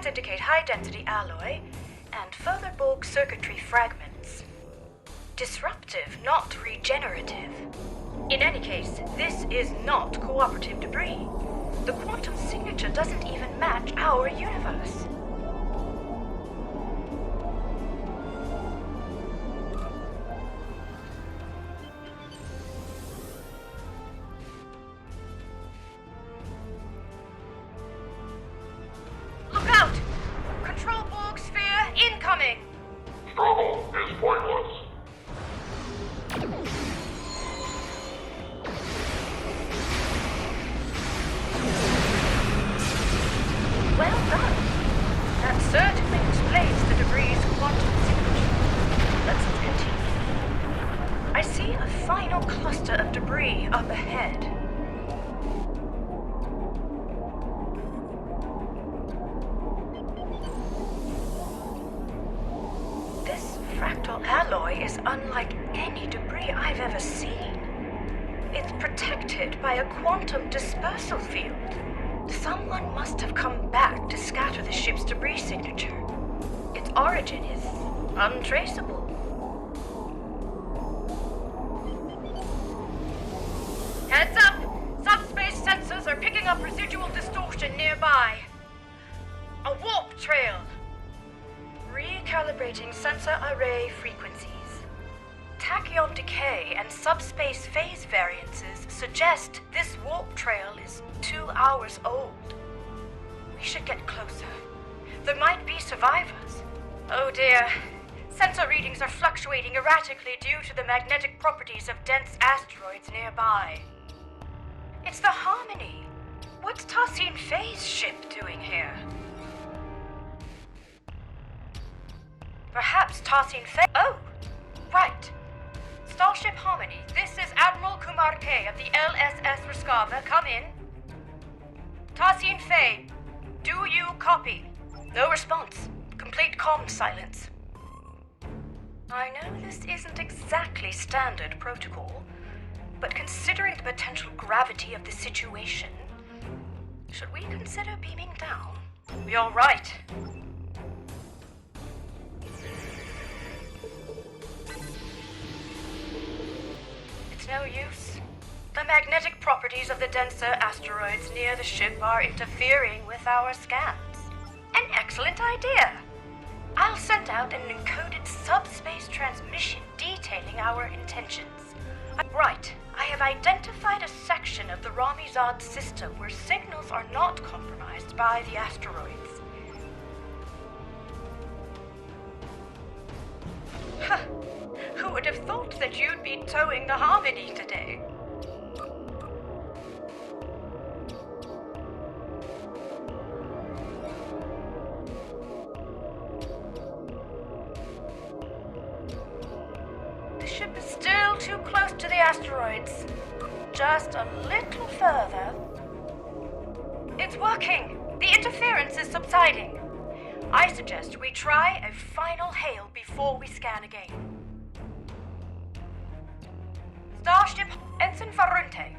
Scans indicate high-density alloy and further bulk circuitry fragments. Disruptive, not regenerative. In any case, this is not cooperative debris. The quantum signature doesn't even match our universe. Look out! Control Borg sphere incoming! Struggle is pointless. Well done. That certainly explains the debris' quantum signature. Let's continue. I see a final cluster of debris up ahead. This fractal alloy is unlike any debris I've ever seen. It's protected by a quantum dispersal field. Someone must have come back to scatter the ship's debris signature. Its origin is untraceable. Heads up! Subspace sensors are picking up residual distortion nearby. A warp trail. Recalibrating sensor array frequencies. Tachyon decay and subspace phase variances suggest this warp trail is 2 hours old. We should get closer. There might be survivors. Oh dear. Sensor readings are fluctuating erratically due to the magnetic properties of dense asteroids nearby. It's the Harmony. What's Tassin Faye's ship doing here? Perhaps Tassin Faye... Oh! Right. Starship Harmony, this is Admiral Kumar K of the LSS Ruskava. Come in. Tassin Faye, do you copy? No response. Complete comm silence. I know this isn't exactly standard protocol, but considering the potential gravity of the situation, should we consider beaming down? You're right. It's no use. The magnetic properties of the denser asteroids near the ship are interfering with our scans. An excellent idea. I'll send out an encoded subspace transmission detailing our intentions. Right. I have identified a section of the Ramizad system where signals are not compromised by the asteroids. Huh. Who would have thought that you'd be towing the Harmony today? The ship is still too close to the asteroids. Just a little further. It's working! The interference is subsiding. I suggest we try a final hail before we scan again. Starship Ensign Farunte,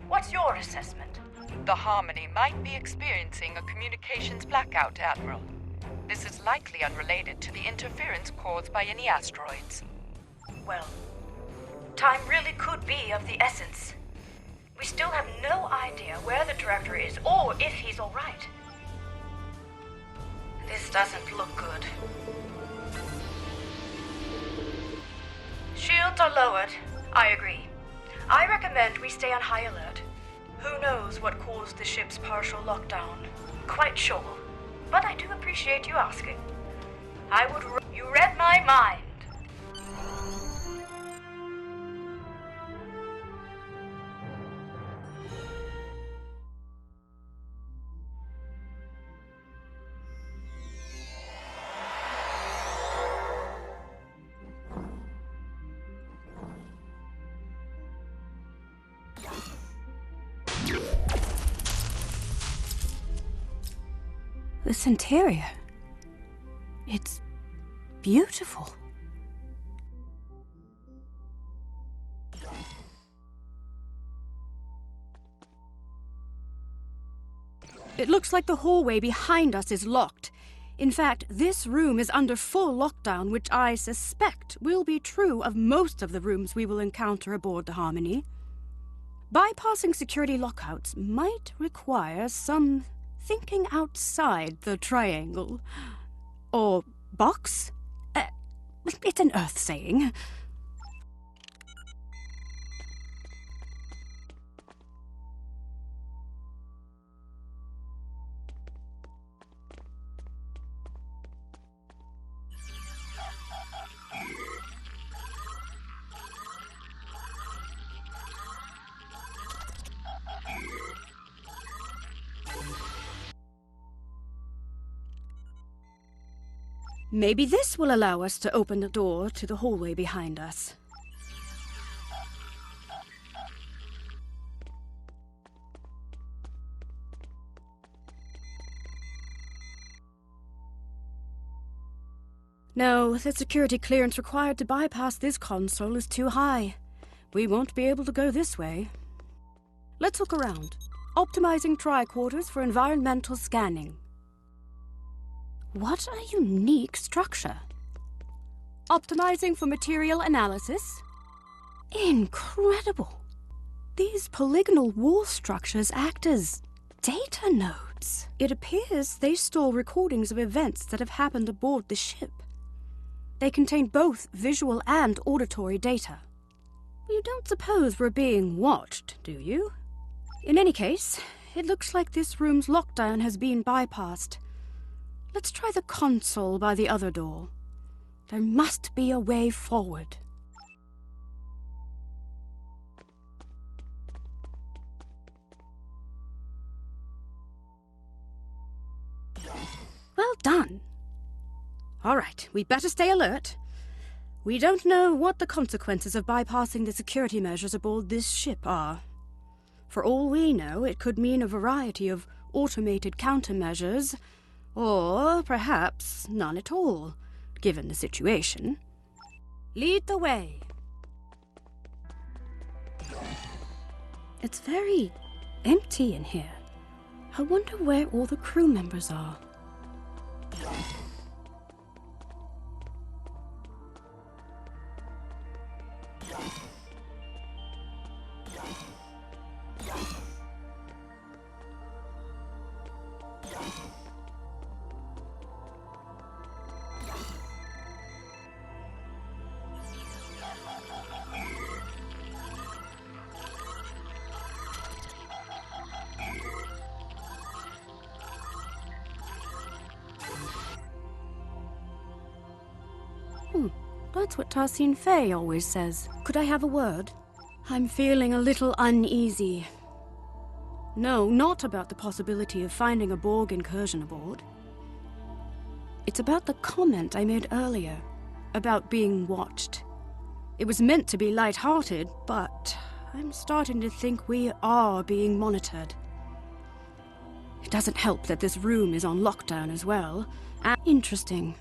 what's your assessment? The Harmony might be experiencing a communications blackout, Admiral. This is likely unrelated to the interference caused by any asteroids. Well, time really could be of the essence. We still have no idea where the director is or if he's all right. This doesn't look good. Shields are lowered. I agree. I recommend we stay on high alert. Who knows what caused the ship's partial lockdown? Quite sure. But I do appreciate you asking. You read my mind. This interior. It's beautiful. It looks like the hallway behind us is locked. In fact, this room is under full lockdown, which I suspect will be true of most of the rooms we will encounter aboard the Harmony. Bypassing security lockouts might require some thinking outside the triangle. Or box? It's an Earth saying. Maybe this will allow us to open the door to the hallway behind us. No, the security clearance required to bypass this console is too high. We won't be able to go this way. Let's look around. Optimizing tricorders for environmental scanning. What a unique structure. Optimizing for material analysis. Incredible. These polygonal wall structures act as data nodes. It appears they store recordings of events that have happened aboard the ship. They contain both visual and auditory data. You don't suppose we're being watched, do you? In any case, it looks like this room's lockdown has been bypassed. Let's try the console by the other door. There must be a way forward. Well done. All right, we better stay alert. We don't know what the consequences of bypassing the security measures aboard this ship are. For all we know, it could mean a variety of automated countermeasures, or perhaps none at all, given the situation. Lead the way. It's very empty in here. I wonder where all the crew members are. That's what Tarsine Fay always says. Could I have a word? I'm feeling a little uneasy. No, not about the possibility of finding a Borg incursion aboard. It's about the comment I made earlier, about being watched. It was meant to be light-hearted, but I'm starting to think we are being monitored. It doesn't help that this room is on lockdown as well. Interesting.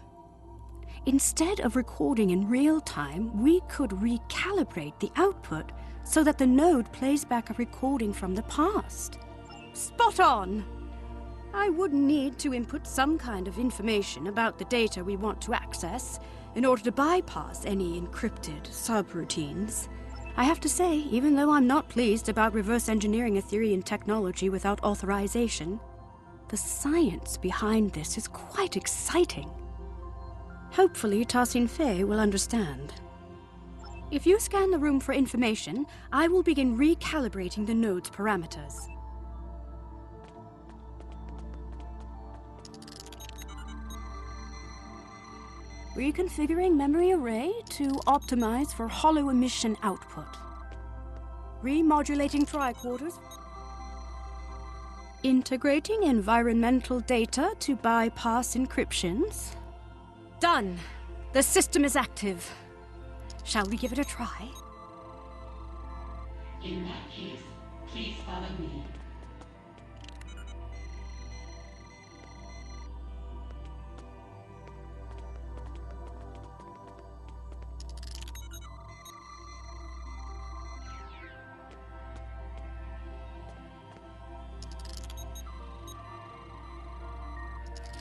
Instead of recording in real time, we could recalibrate the output so that the node plays back a recording from the past. Spot on! I would need to input some kind of information about the data we want to access in order to bypass any encrypted subroutines. I have to say, even though I'm not pleased about reverse engineering Etherean technology without authorization, the science behind this is quite exciting. Hopefully, Tarsine Fay will understand. If you scan the room for information, I will begin recalibrating the node's parameters. Reconfiguring memory array to optimize for hollow emission output. Remodulating tricorders. Integrating environmental data to bypass encryptions. Done! The system is active. Shall we give it a try? In that case, please follow me.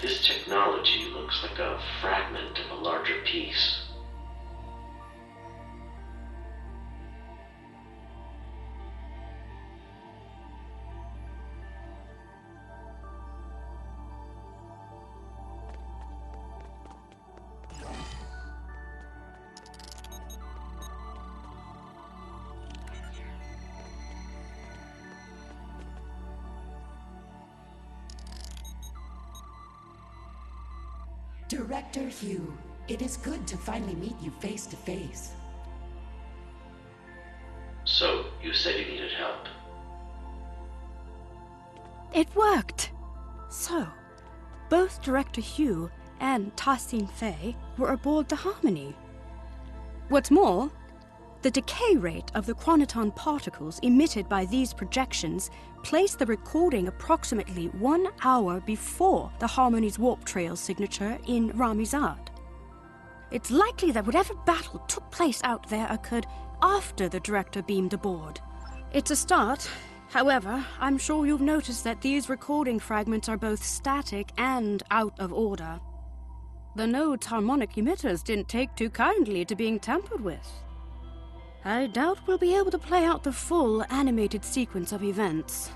This technology looks like a fragment of a larger piece. Director Hugh, it is good to finally meet you face to face. So, you said you needed help. It worked! So, both Director Hugh and Tassin Fei were aboard the Harmony. What's more, the decay rate of the chronoton particles emitted by these projections placed the recording approximately 1 hour before the Harmony's warp trail signature in Ramizad. It's likely that whatever battle took place out there occurred after the Director beamed aboard. It's a start. However, I'm sure you've noticed that these recording fragments are both static and out of order. The node's harmonic emitters didn't take too kindly to being tampered with. I doubt we'll be able to play out the full animated sequence of events.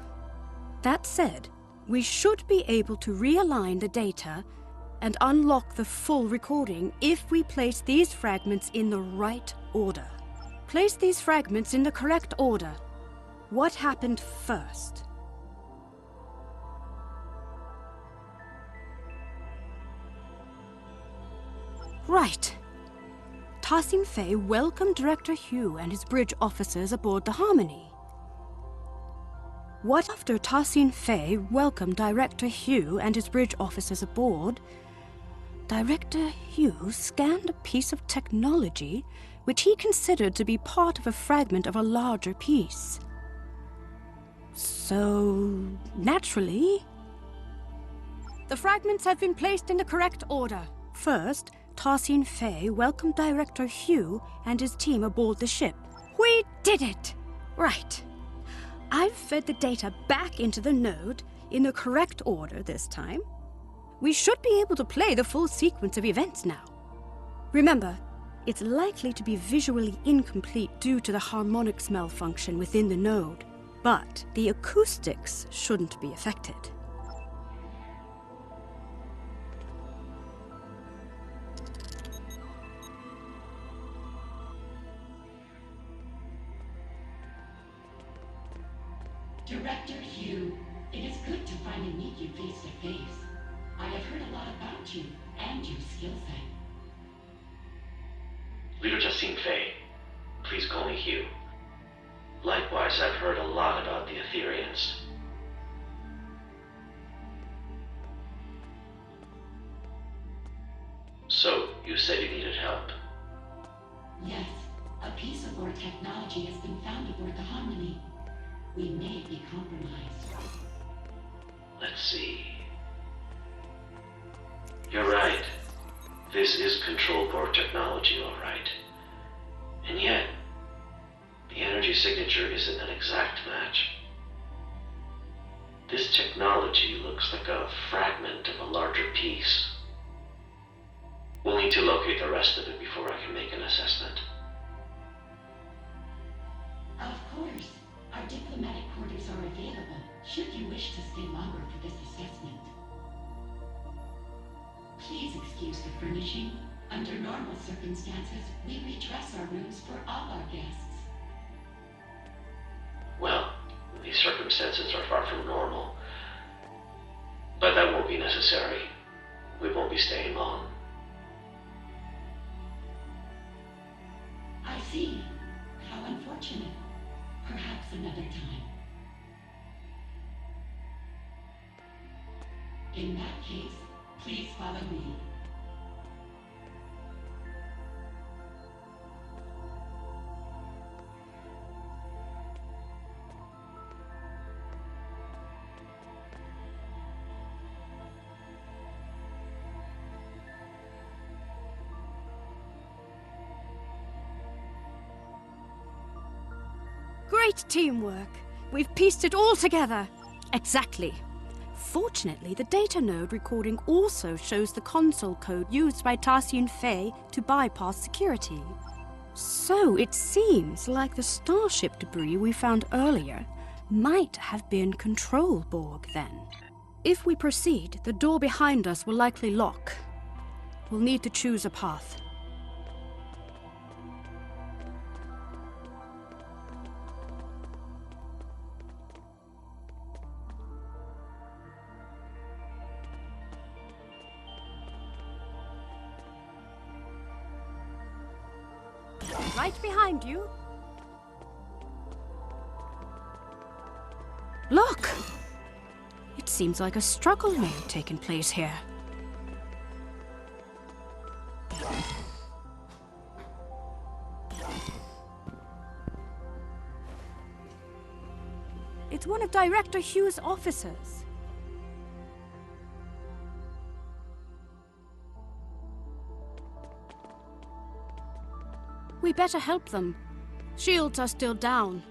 That said, we should be able to realign the data and unlock the full recording if we place these fragments in the right order. Place these fragments in the correct order. What happened first? Right. Tassin Fei welcomed Director Hugh and his bridge officers aboard the Harmony. What after Tassin Fei welcomed Director Hugh and his bridge officers aboard, Director Hugh scanned a piece of technology which he considered to be part of a fragment of a larger piece. So, naturally, the fragments have been placed in the correct order. First, Tassin Fei welcomed Director Hugh and his team aboard the ship. We did it! Right. I've fed the data back into the node in the correct order this time. We should be able to play the full sequence of events now. Remember, it's likely to be visually incomplete due to the harmonics malfunction within the node, but the acoustics shouldn't be affected. Director Hugh, it is good to finally meet you face to face. I have heard a lot about you and your skill set. Leader Tassin Fei, please call me Hugh. Likewise, I've heard a lot about the Etherians. So, you said you needed help. Yes, a piece of our technology has been found aboard the Harmony. We may be compromised. Let's see. You're right. This is control core technology, all right. And yet, the energy signature isn't an exact match. This technology looks like a fragment of a larger piece. We'll need to locate the rest of it before I can make an assessment. Of course, our diplomatic quarters are available should you wish to stay longer for this assessment. Please excuse the furnishing. Under normal circumstances, we redress our rooms for all our guests. Well, these circumstances are far from normal. But that won't be necessary. We won't be staying long. I see. How unfortunate. Perhaps another time. In that case, please follow me. Great teamwork. We've pieced it all together. Exactly. Fortunately, the data node recording also shows the console code used by Tassian Fei to bypass security. So it seems like the starship debris we found earlier might have been control Borg then. If we proceed, the door behind us will likely lock. We'll need to choose a path. Right behind you. Look! It seems like a struggle may have taken place here. It's one of Director Hughes' officers. We better help them. Shields are still down.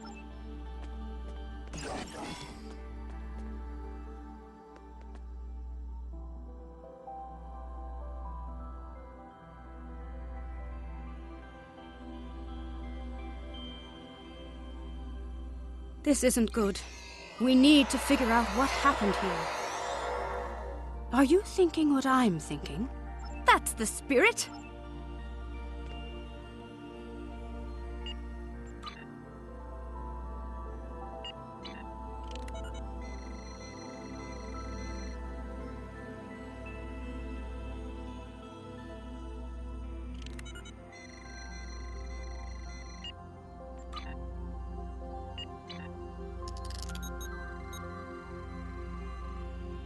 This isn't good. We need to figure out what happened here. Are you thinking what I'm thinking? That's the spirit!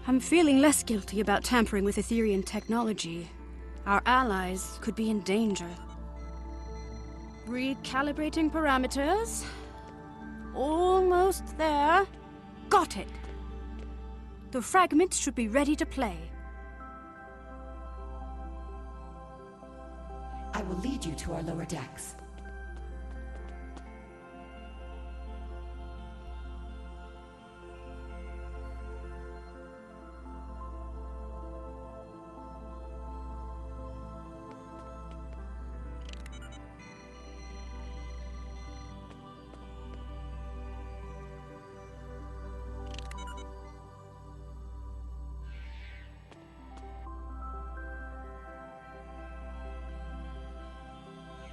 I'm feeling less guilty about tampering with Etherian technology. Our allies could be in danger. Recalibrating parameters. Almost there. Got it. The fragments should be ready to play. I will lead you to our lower decks.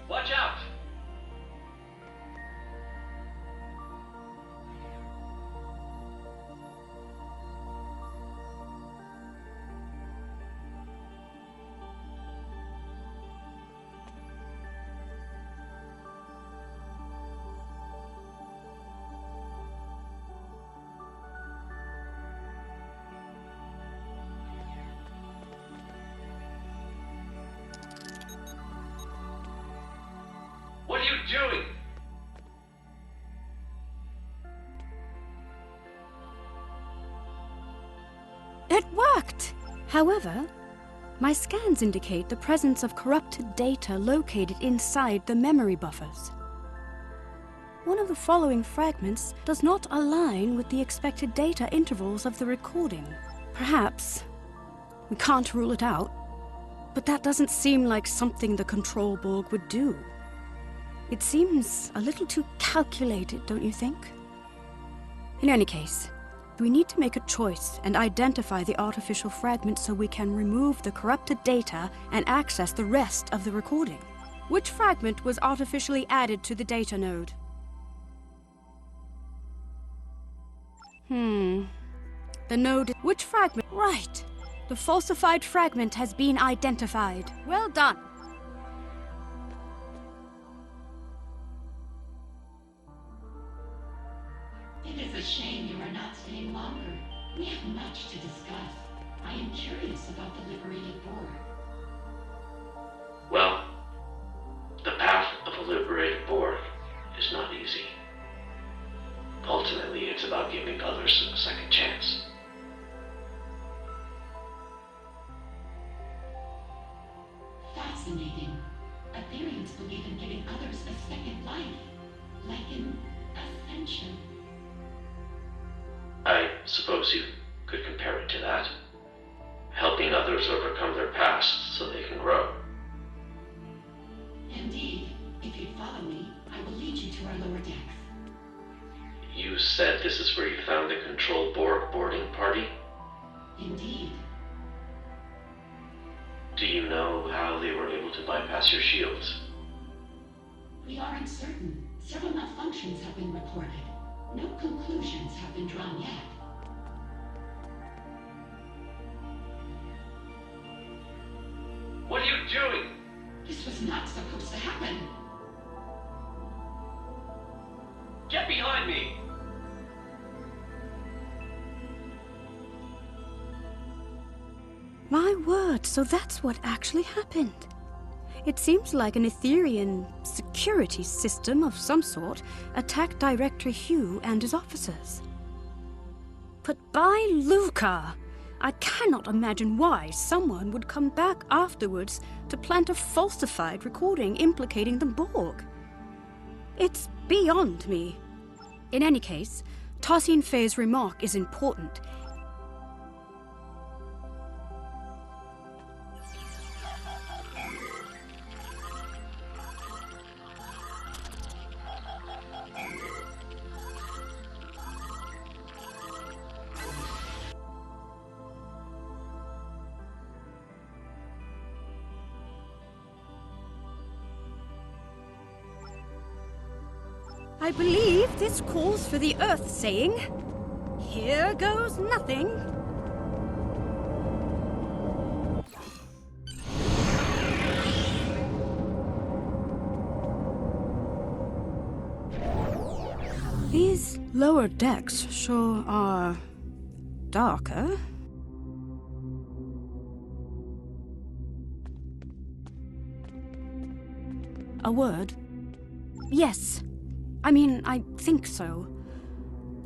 Watch out! What are you doing? It worked! However, my scans indicate the presence of corrupted data located inside the memory buffers. One of the following fragments does not align with the expected data intervals of the recording. Perhaps. We can't rule it out. But that doesn't seem like something the Control Borg would do. It seems a little too calculated, don't you think? In any case, we need to make a choice and identify the artificial fragment so we can remove the corrupted data and access the rest of the recording. Which fragment was artificially added to the data node? The node... Which fragment? Right! The falsified fragment has been identified. Well done! It is a shame you are not staying longer. We have much to discuss. I am curious about the liberated Borg. Well, the path of a liberated Borg is not easy. Ultimately, it's about giving others a second chance. Fascinating. Etherians believe in giving others a second life, like in ascension. I suppose you could compare it to that. Helping others overcome their past so they can grow. Indeed. If you'd follow me, I will lead you to our lower decks. You said this is where you found the control boarding party? Indeed. Do you know how they were able to bypass your shields? We are uncertain. Several malfunctions have been reported. No conclusions have been drawn yet. What are you doing? This was not supposed to happen. Get behind me! My word, so that's what actually happened. It seems like an Etherian security system of some sort attacked Director Hugh and his officers. But by Luca, I cannot imagine why someone would come back afterwards to plant a falsified recording implicating the Borg. It's beyond me. In any case, Tassine Fei's remark is important. I believe this calls for the Earth saying, "Here goes nothing." These lower decks sure are darker. A word? Yes. I think so.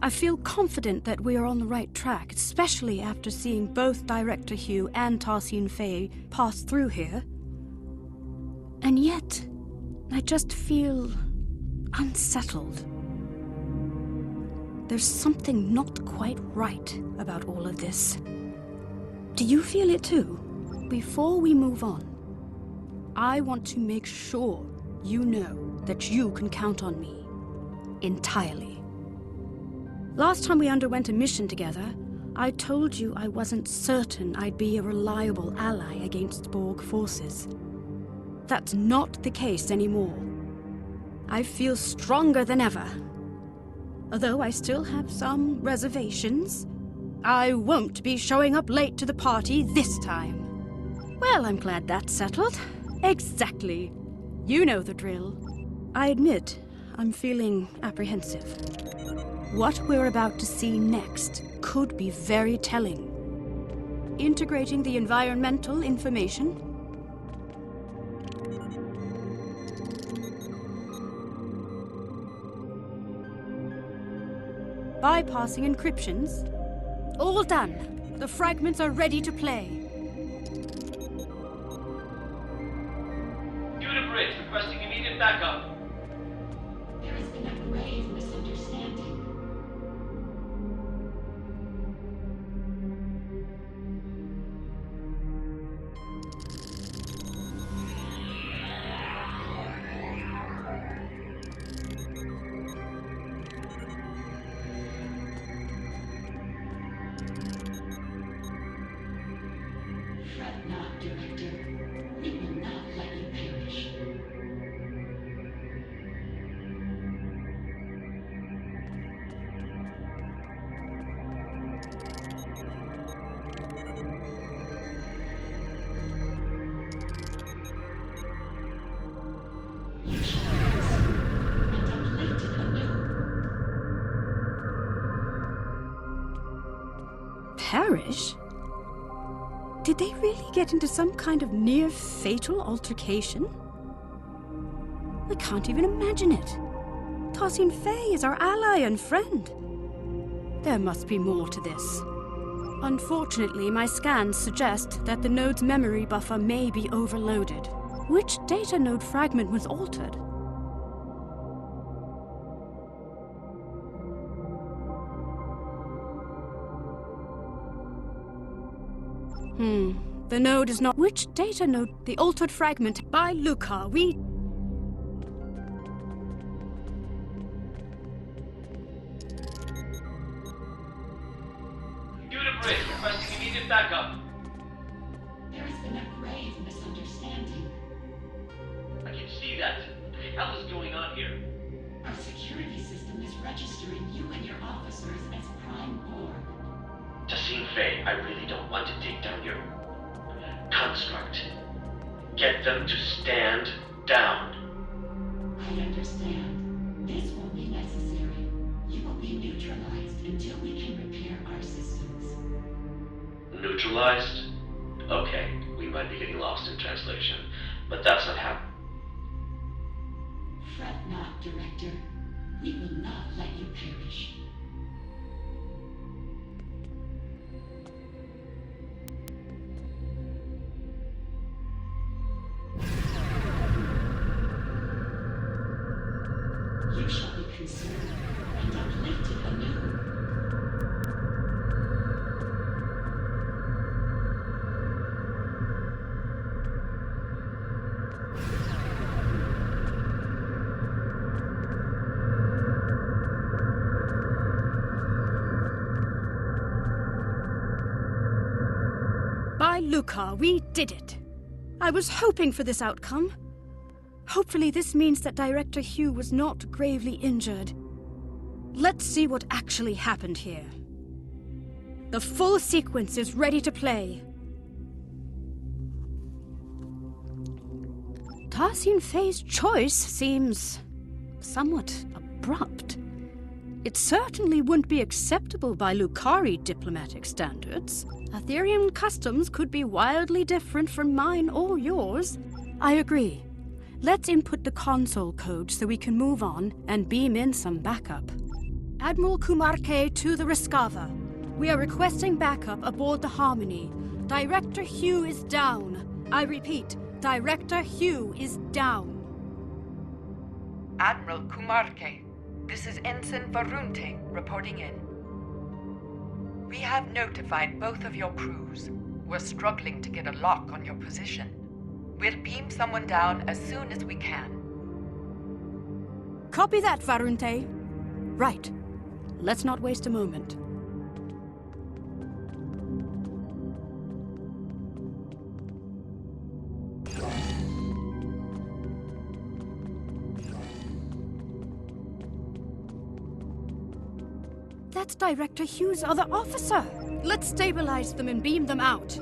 I feel confident that we are on the right track, especially after seeing both Director Hugh and Tassine Fei pass through here. And yet, I just feel unsettled. There's something not quite right about all of this. Do you feel it too? Before we move on, I want to make sure you know that you can count on me. Entirely. Last time we underwent a mission together, I told you I wasn't certain I'd be a reliable ally against Borg forces. That's not the case anymore. I feel stronger than ever. Although I still have some reservations, I won't be showing up late to the party this time. Well, I'm glad that's settled. Exactly. You know the drill. I admit, I'm feeling apprehensive. What we're about to see next could be very telling. Integrating the environmental information, bypassing encryptions. All done. The fragments are ready to play. Unit Bridge requesting immediate backup. There has been a grave misunderstanding. Fret not, Director. We will not let you perish. You shall rise and uplift it anew. Perish? Did they really get into some kind of near-fatal altercation? I can't even imagine it. Tassine Fei is our ally and friend. There must be more to this. Unfortunately, my scans suggest that the node's memory buffer may be overloaded. Which data node fragment was altered? The node is not... Which data node? The altered fragment by Luca. We... Unit bridge requesting immediate backup. There has been a grave misunderstanding. I can see that. What the hell is going on here? Our security system is registering you and your officers as prime Borg. Tassine Fey, I really don't want to take down your construct. Get them to stand down. I understand. This won't be necessary. You will be neutralized until we can repair our systems. Neutralized? Okay, we might be getting lost in translation, but that's not happening. Fret not, Director. We will not let you perish. You shall be consumed and uplifted anew. By Luca, we did it. I was hoping for this outcome. Hopefully this means that Director Hugh was not gravely injured. Let's see what actually happened here. The full sequence is ready to play. Tassine Fey's choice seems somewhat abrupt. It certainly wouldn't be acceptable by Lucari diplomatic standards. Aetherian customs could be wildly different from mine or yours. I agree. Let's input the console code so we can move on and beam in some backup. Admiral Kumarke to the Rescava. We are requesting backup aboard the Harmony. Director Hugh is down. I repeat, Director Hugh is down. Admiral Kumarke, this is Ensign Varunte reporting in. We have notified both of your crews. We're struggling to get a lock on your position. We'll beam someone down as soon as we can. Copy that, Varunte. Right. Let's not waste a moment. That's Director Hugh's other officer. Let's stabilize them and beam them out.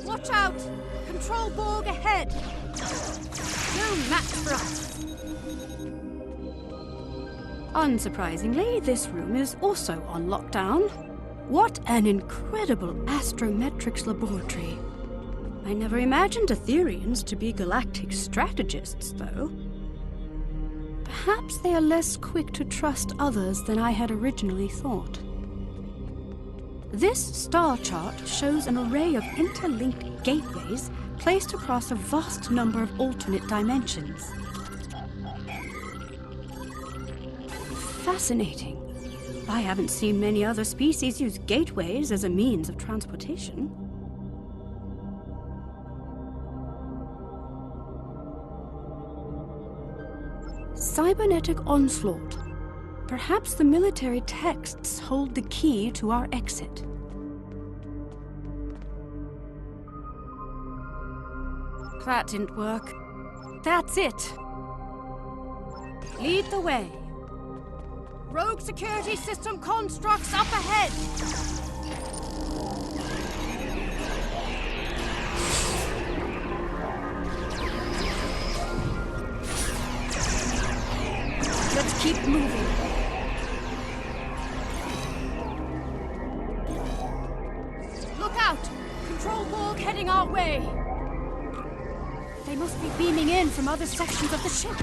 Watch out! Control Borg ahead! No match for us. Unsurprisingly, this room is also on lockdown. What an incredible astrometrics laboratory. I never imagined Aetherians to be galactic strategists, though. Perhaps they are less quick to trust others than I had originally thought. This star chart shows an array of interlinked gateways placed across a vast number of alternate dimensions. Fascinating. I haven't seen many other species use gateways as a means of transportation. Cybernetic onslaught. Perhaps the military texts hold the key to our exit. That didn't work. That's it. Lead the way. Rogue security system constructs up ahead! Let's keep moving. Look out! Control Borg heading our way! They must be beaming in from other sections of the ship.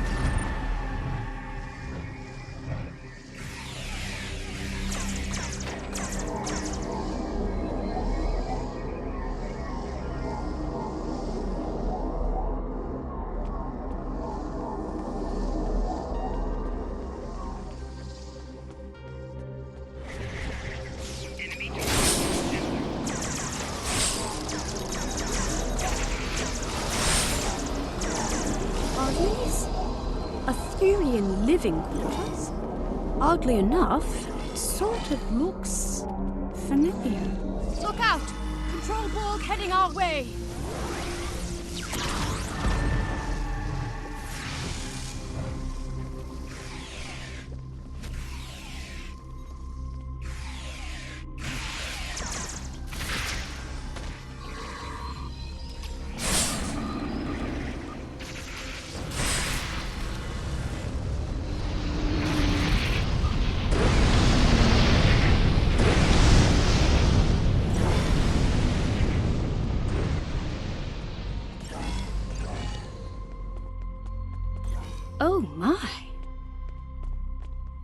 living quarters. Oddly enough, it sort of looks familiar. Look out! Control Borg heading our way! Oh my!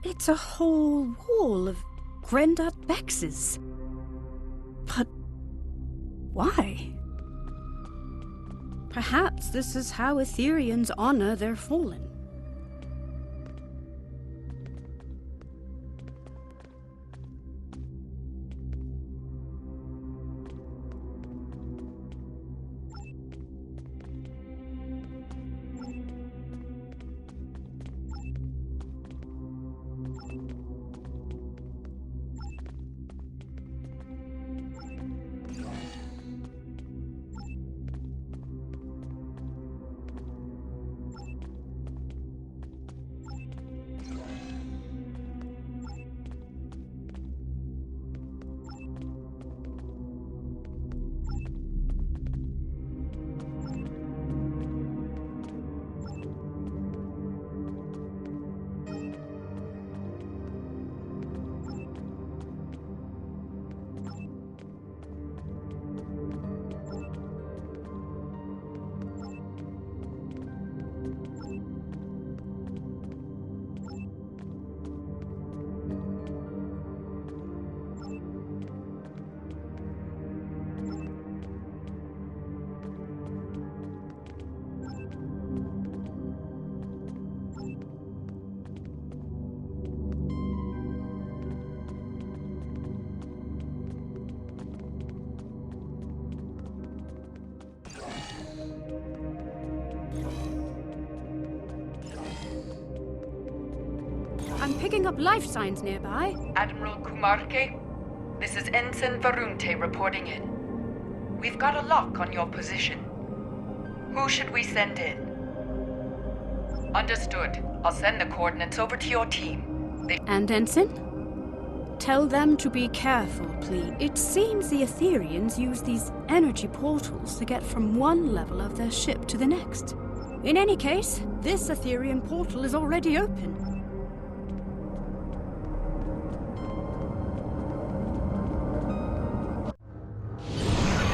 It's a whole wall of Grandad Bexes. But why? Perhaps this is how Etherians honor their fallen. I'm picking up life signs nearby. Admiral Kumarke, this is Ensign Varunte reporting in. We've got a lock on your position. Who should we send in? Understood. I'll send the coordinates over to your team. And Ensign? Tell them to be careful, please. It seems the Etherians use these energy portals to get from one level of their ship to the next. In any case, this Etherian portal is already open.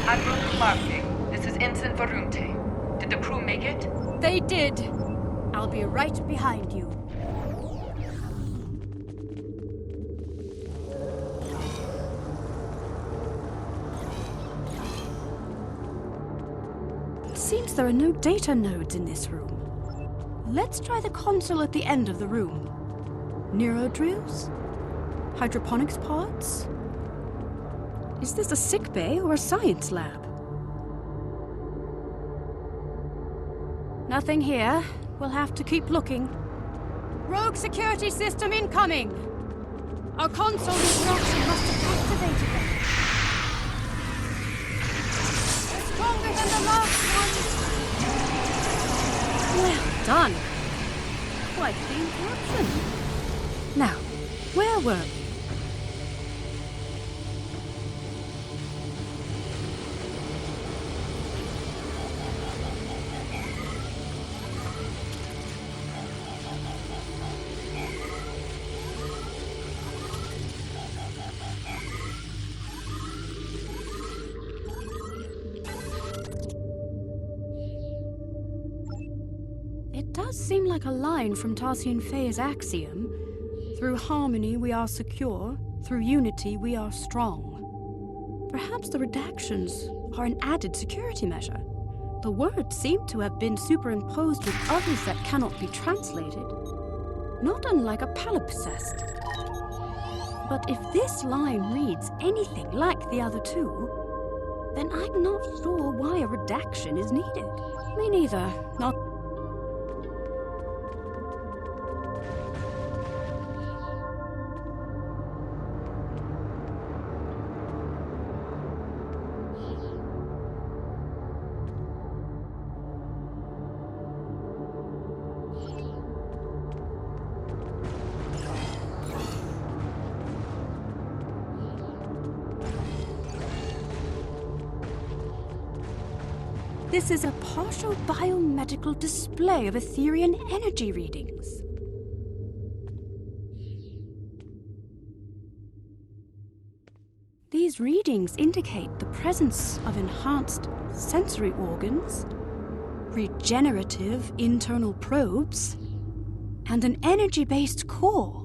Admiral Kumarke, this is Ensign Varunte. Did the crew make it? They did. I'll be right behind you. It seems there are no data nodes in this room. Let's try the console at the end of the room. Neurodrills? Hydroponics pods? Is this a sick bay or a science lab? Nothing here. We'll have to keep looking. Rogue security system incoming! Our console instruction must have activated them. They're stronger than the last one! Well done. Quite the interruption. Now, where were we? It does seem like a line from Tarsian Faye's Axiom. Through harmony we are secure, through unity we are strong. Perhaps the redactions are an added security measure. The words seem to have been superimposed with others that cannot be translated. Not unlike a palimpsest. But if this line reads anything like the other two, then I'm not sure why a redaction is needed. Me neither. Not This is a partial biomedical display of Etherian energy readings. These readings indicate the presence of enhanced sensory organs, regenerative internal probes, and an energy-based core.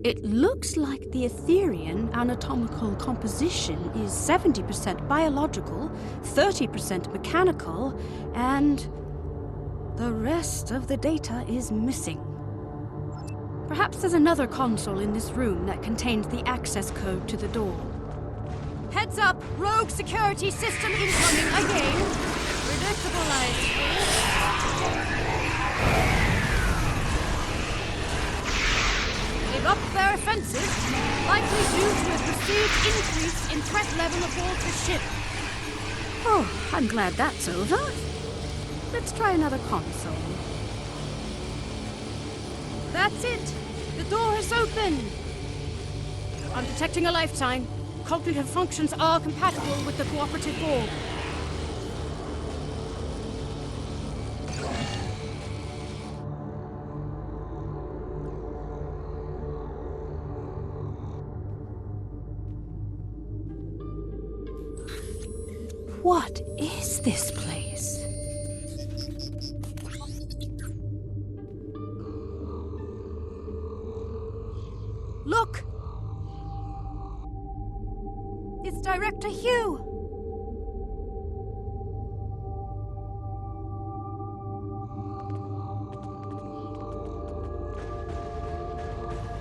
It looks like the Etherian anatomical composition is 70% biological, 30% mechanical, and the rest of the data is missing. Perhaps there's another console in this room that contains the access code to the door. Heads up! Rogue security system incoming again! Predictable, I They've upped their offensive, likely due to a perceived increase in threat level aboard the ship. Oh, I'm glad that's over. Let's try another console. That's it! The door is open! I'm detecting a life sign. Cognitive functions are compatible with the cooperative Borg. What is this place? Look! It's Director Hugh!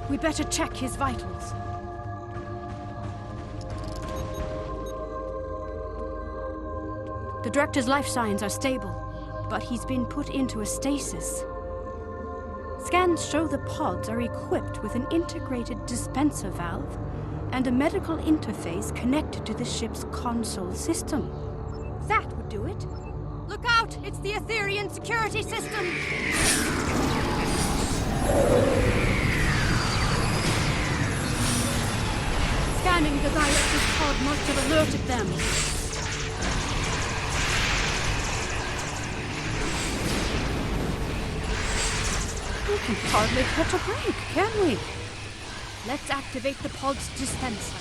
We better check his vitals. The Director's life signs are stable, but he's been put into a stasis. Scans show the pods are equipped with an integrated dispenser valve and a medical interface connected to the ship's console system. That would do it. Look out! It's the Etherian security system! Scanning the Director's pod must have alerted them. We can hardly catch a break, can we? Let's activate the pod's dispenser.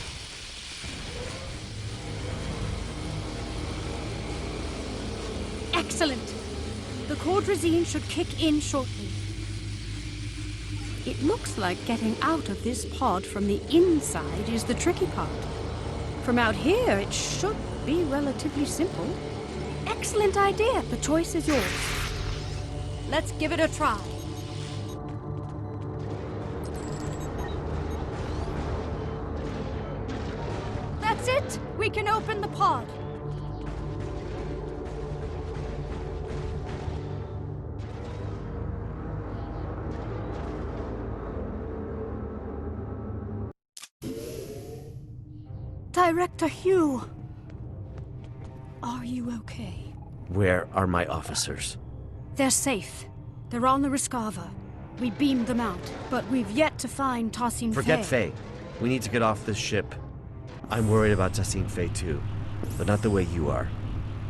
Excellent! The cordrazine should kick in shortly. It looks like getting out of this pod from the inside is the tricky part. From out here, it should be relatively simple. Excellent idea. The choice is yours. Let's give it a try. That's it! We can open the pod. Director Hugh, are you okay? Where are my officers? They're safe. They're on the Rescava. We beamed them out, but we've yet to find Tassine Forget Faye. We need to get off this ship. I'm worried about Tassine Faye too, but not the way you are.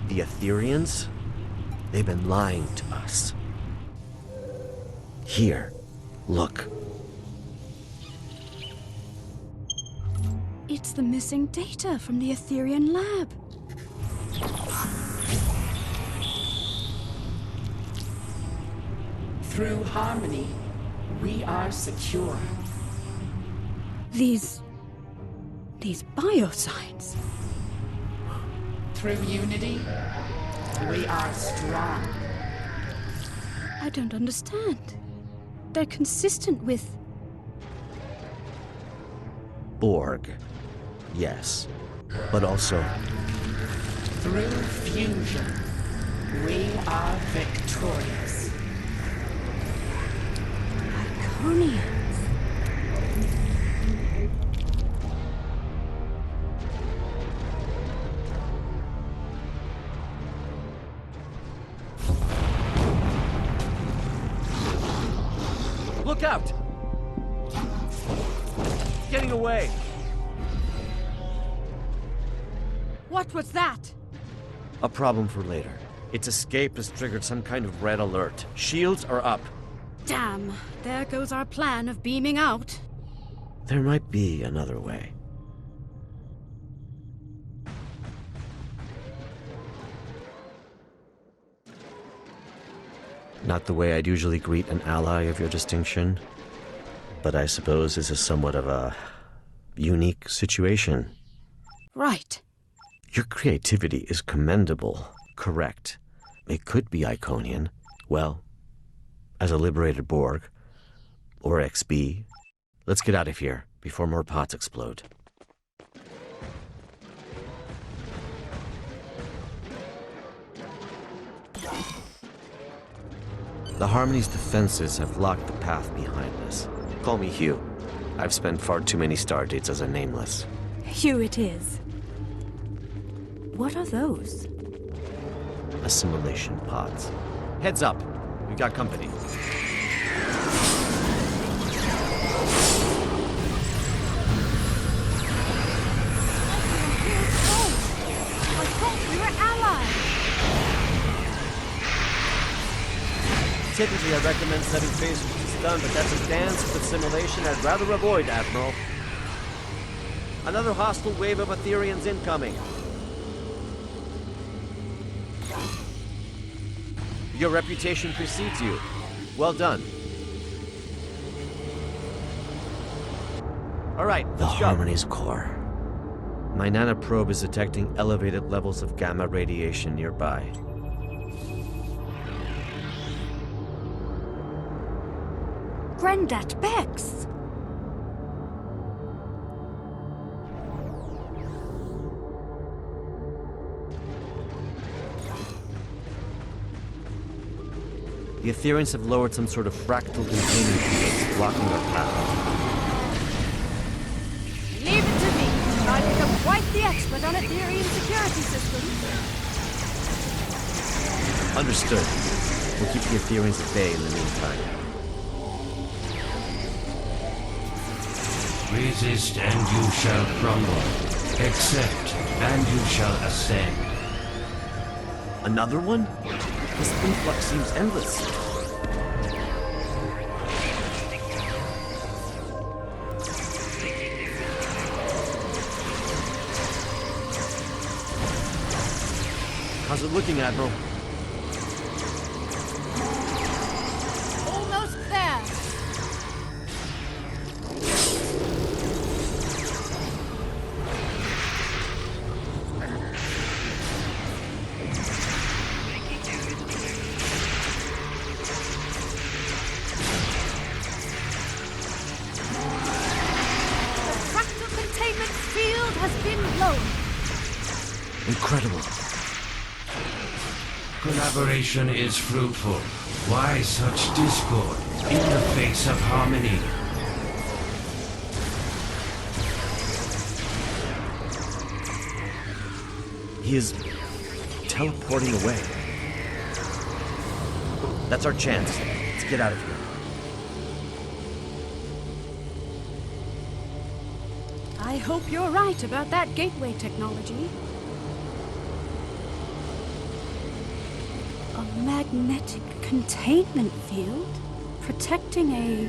The Etherians? They've been lying to us. Here, look. It's the missing data from the Etherian lab. Through harmony, we are secure. These biosigns. Through unity, we are strong. I don't understand. They're consistent with... Borg. Yes. But also... Through fusion, we are victorious. Iconians. Look out! Getting away! What was that? A problem for later. Its escape has triggered some kind of red alert. Shields are up. Damn, there goes our plan of beaming out. There might be another way. Not the way I'd usually greet an ally of your distinction, but I suppose this is somewhat of a unique situation. Right. Your creativity is commendable, correct. It could be Iconian, well, as a liberated Borg, or XB. Let's get out of here before more pots explode. The Harmony's defenses have locked the path behind us. Call me Hugh. I've spent far too many stardates as a nameless. Hugh it is. What are those? Assimilation pods. Heads up! We got company. I thought we were allies! Typically, I recommend setting phase when it's done, but that's a dance with assimilation I'd rather avoid, Admiral. Another hostile wave of Etherians incoming. Your reputation precedes you. Well done. All right, The let's go. Harmony's core. My nanoprobe is detecting elevated levels of gamma radiation nearby. Granddad Bex! The Etherians have lowered some sort of fractal containment fields, blocking our path. Leave it to me. I've become quite the expert on Etherian security systems. Understood. We'll keep the Etherians at bay in the meantime. Resist and you shall crumble. Accept and you shall ascend. Another one? This influx seems endless. How's it looking, Admiral? Almost there. Incredible. Collaboration is fruitful. Why such discord in the face of harmony? He is teleporting away. That's our chance. Let's get out of here. I hope you're right about that gateway technology. A magnetic containment field protecting a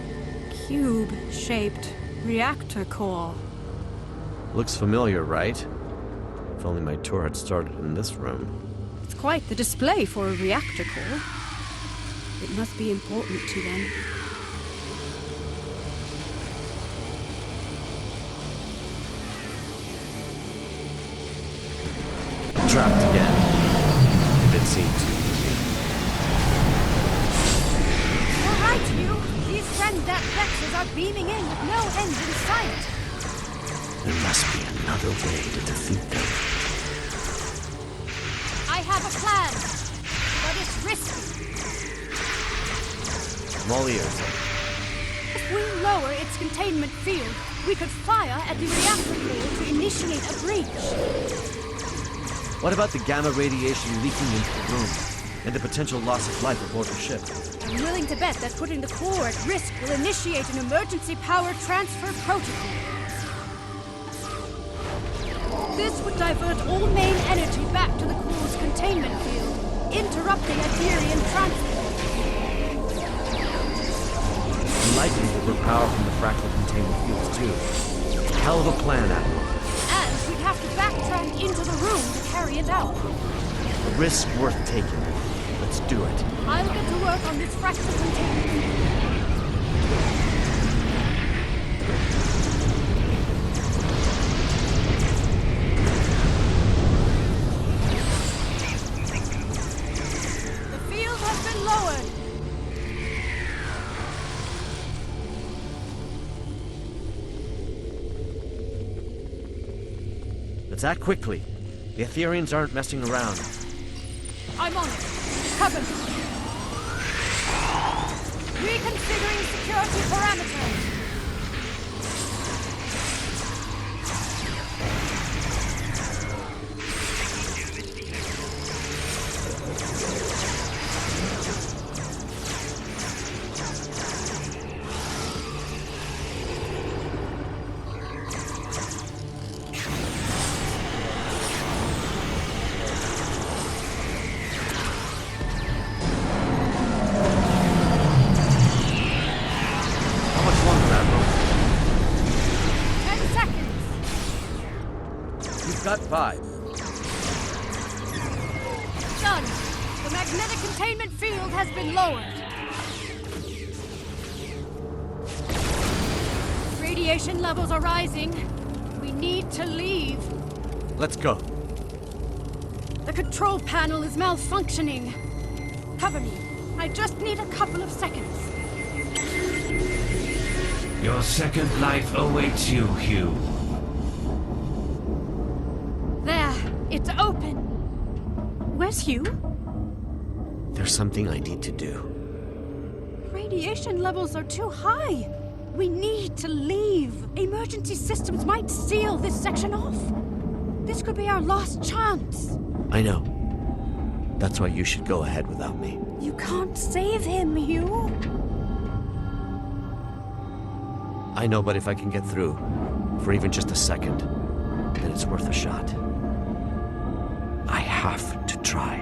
cube-shaped reactor core. Looks familiar, right? If only my tour had started in this room. It's quite the display for a reactor core. It must be important to them. Trapped again. If it seems. You're right, Hugh. These Granddad Vexes are beaming in with no end in sight. There must be another way to defeat them. I have a plan, but it's risky. I'm all ears. If we lower its containment field, we could fire at the reactor core to initiate a breach. What about the gamma radiation leaking into the room, and the potential loss of life aboard the ship? I'm willing to bet that putting the core at risk will initiate an emergency power transfer protocol. This would divert all main energy back to the core's containment field, interrupt disrupt the Iberian transport. And likely to put power from the fractal containment fields too. Hell of a plan, Admiral. And we'd have to backtrack into the room to carry it out. A risk worth taking. Let's do it. I'll get to work on this fractal containment. The field has been lowered. Let's act quickly. The Etherians aren't messing around. I'm on it. Cover me. Reconfiguring security parameters. Got 5. Done. The magnetic containment field has been lowered. Radiation levels are rising. We need to leave. Let's go. The control panel is malfunctioning. Cover me. I just need a couple of seconds. Your second life awaits you, Hugh. There, it's open. Where's Hugh? There's something I need to do. Radiation levels are too high. We need to leave. Emergency systems might seal this section off. This could be our last chance. I know. That's why you should go ahead without me. You can't save him, Hugh. I know, but if I can get through, for even just a second, then it's worth a shot. I have to try.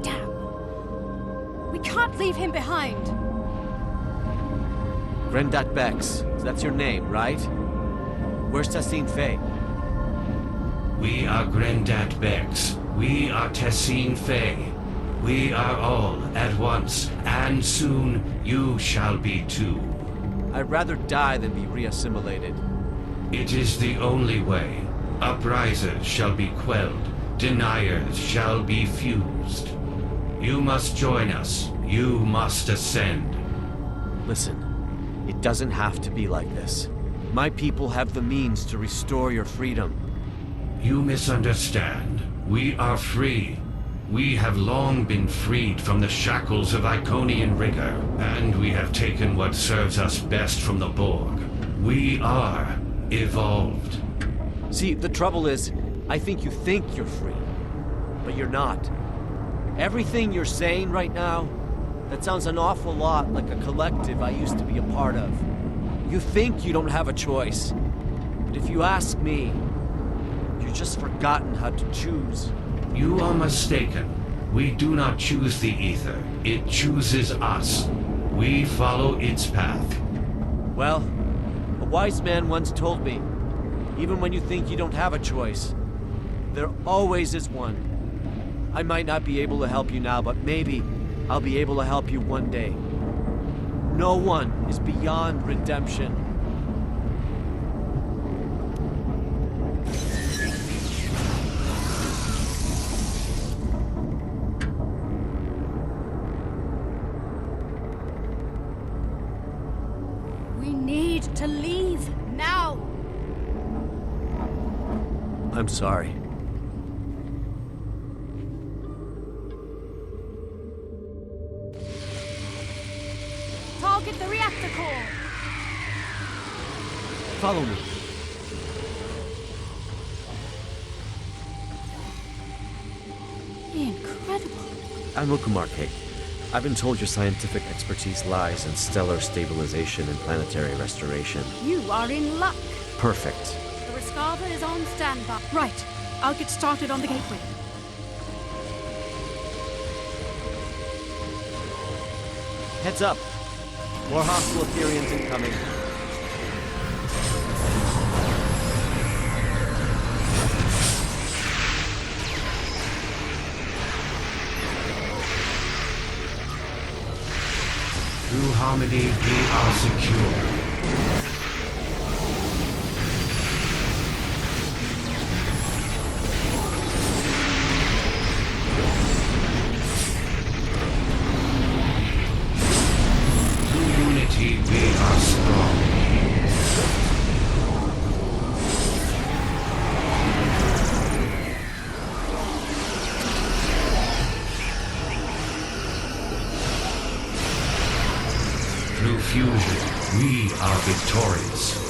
Damn. We can't leave him behind. Grendat Bex, that's your name, right? Where's Tassine Faye? We are Grendat Bex. We are Tassine Faye. We are all at once, and soon you shall be too. I'd rather die than be reassimilated. It is the only way. Uprisers shall be quelled. Deniers shall be fused. You must join us. You must ascend. Listen, it doesn't have to be like this. My people have the means to restore your freedom. You misunderstand. We are free. We have long been freed from the shackles of Iconian rigor, and we have taken what serves us best from the Borg. We are evolved. See, the trouble is, I think you're free, but you're not. Everything you're saying right now, that sounds an awful lot like a collective I used to be a part of. You think you don't have a choice, but if you ask me, you've just forgotten how to choose. You are mistaken. We do not choose the ether. It chooses us. We follow its path. Well, a wise man once told me, even when you think you don't have a choice, there always is one. I might not be able to help you now, but maybe I'll be able to help you one day. No one is beyond redemption. We need to leave now. I'm sorry. Target the reactor core. Follow me. Incredible. Admiral Kumarke, I've been told your scientific expertise lies in stellar stabilization and planetary restoration. You are in luck. Perfect. The Rescava is on standby. Right. I'll get started on the gateway. Heads up. More hostile Ethereans incoming. Through harmony, we are secure. Through unity, we are strong. Through fusion, we are victorious.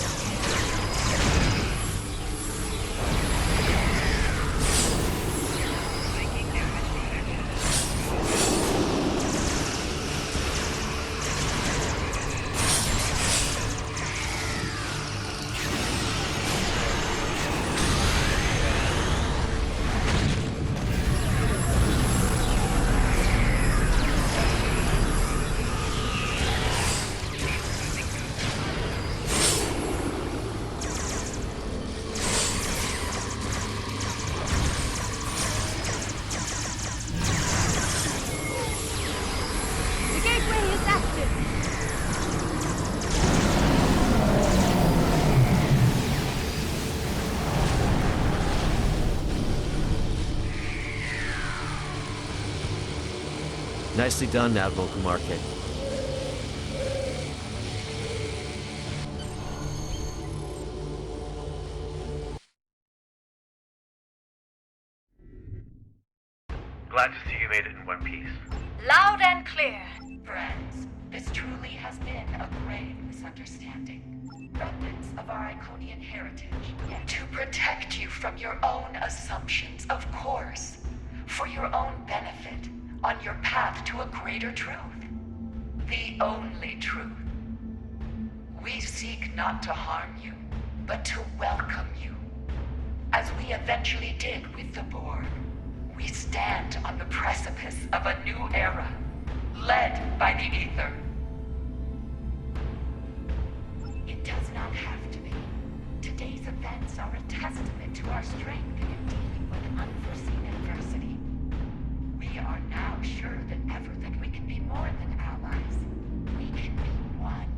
The gateway is active. Nicely done, Admiral Kumarke. Glad to see you made it in one piece. Loud and clear. Friends, this truly has been a grave misunderstanding. Remnants of our Iconian heritage. Yet to protect you from your own assumptions, of course. For your own benefit, on your path to a greater truth. The only truth. We seek not to harm you, but to welcome you. As we eventually did with the Borg. We stand on the precipice of a new era, led by the Ether. It does not have to be. Today's events are a testament to our strength in dealing with unforeseen adversity. We are now sure than ever that we can be more than allies. We can be one.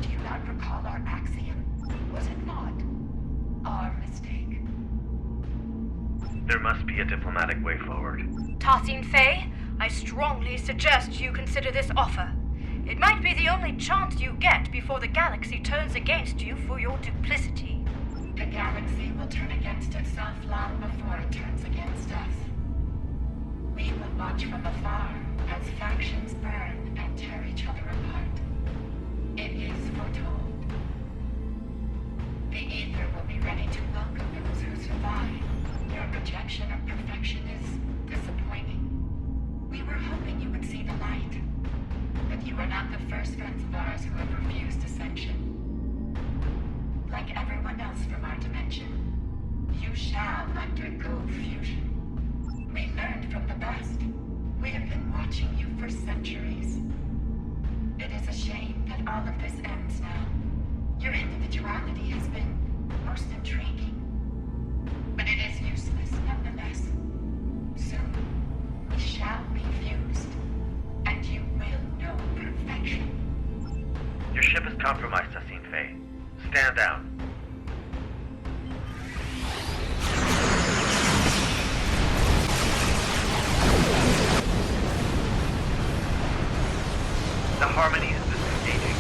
Do you not recall our axiom? Was it not? Our mistake. There must be a diplomatic way forward. Tassine Faye, I strongly suggest you consider this offer. It might be the only chance you get before the galaxy turns against you for your duplicity. The galaxy will turn against itself long before it turns against us. We will watch from afar as factions burn and tear each other apart. It is foretold. The Ether will be ready to welcome those who survive. Your rejection of perfection is disappointing. We were hoping you would see the light. But you are not the first friends of ours who have refused ascension. Like everyone else from our dimension, you shall undergo fusion. We learned from the best. We have been watching you for centuries. It is a shame that all of this ends now. Your individuality has been most intriguing. But it is useless nonetheless. Soon, we shall be fused, and you will know perfection. Your ship is compromised, Tassine Faye. Stand down. The harmony is disengaging.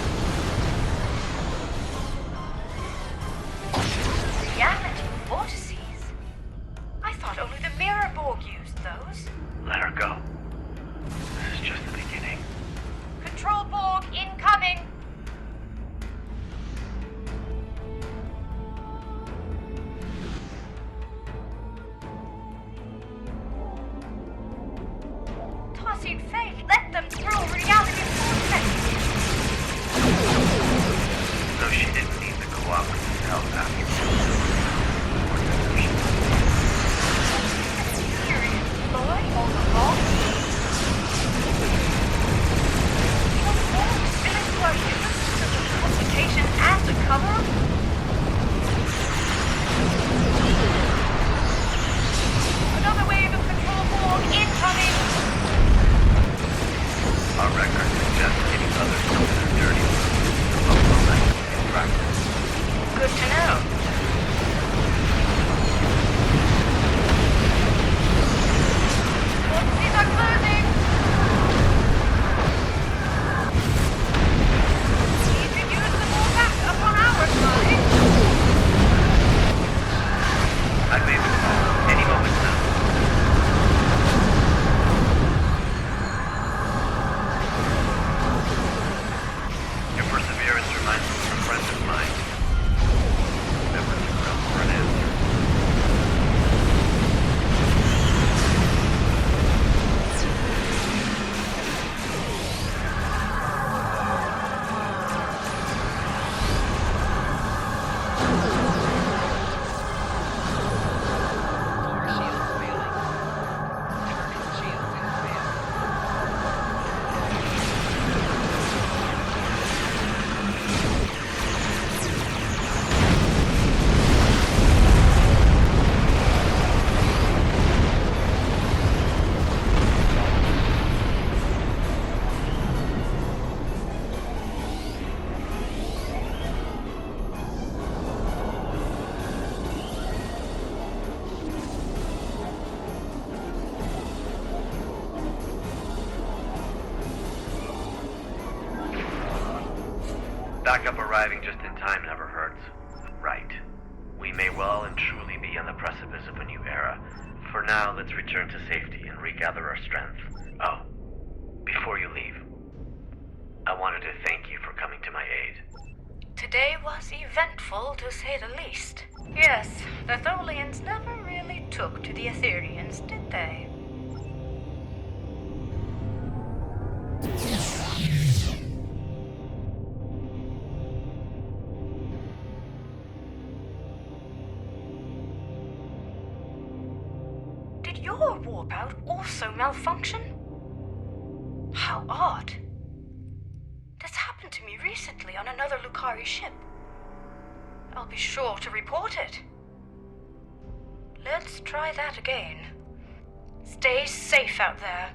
Reality vortices? I thought only the Mirror Borg used those. Let her go. This is just the beginning. Control Borg incoming! Tassine Faye, let them through reality vortex! So she didn't need the cooperative help after Serious boy all along? Backup arriving just in time never hurts. Right. We may well and truly be on the precipice of a new era. For now, let's return to safety and regather our strength. Oh, before you leave, I wanted to thank you for coming to my aid. Today was eventful, to say the least. Yes, the Tholians never really took to the Ethereans, did they? Did your warp-out also malfunction? How odd. This happened to me recently on another Lucari ship. I'll be sure to report it. Let's try that again. Stay safe out there.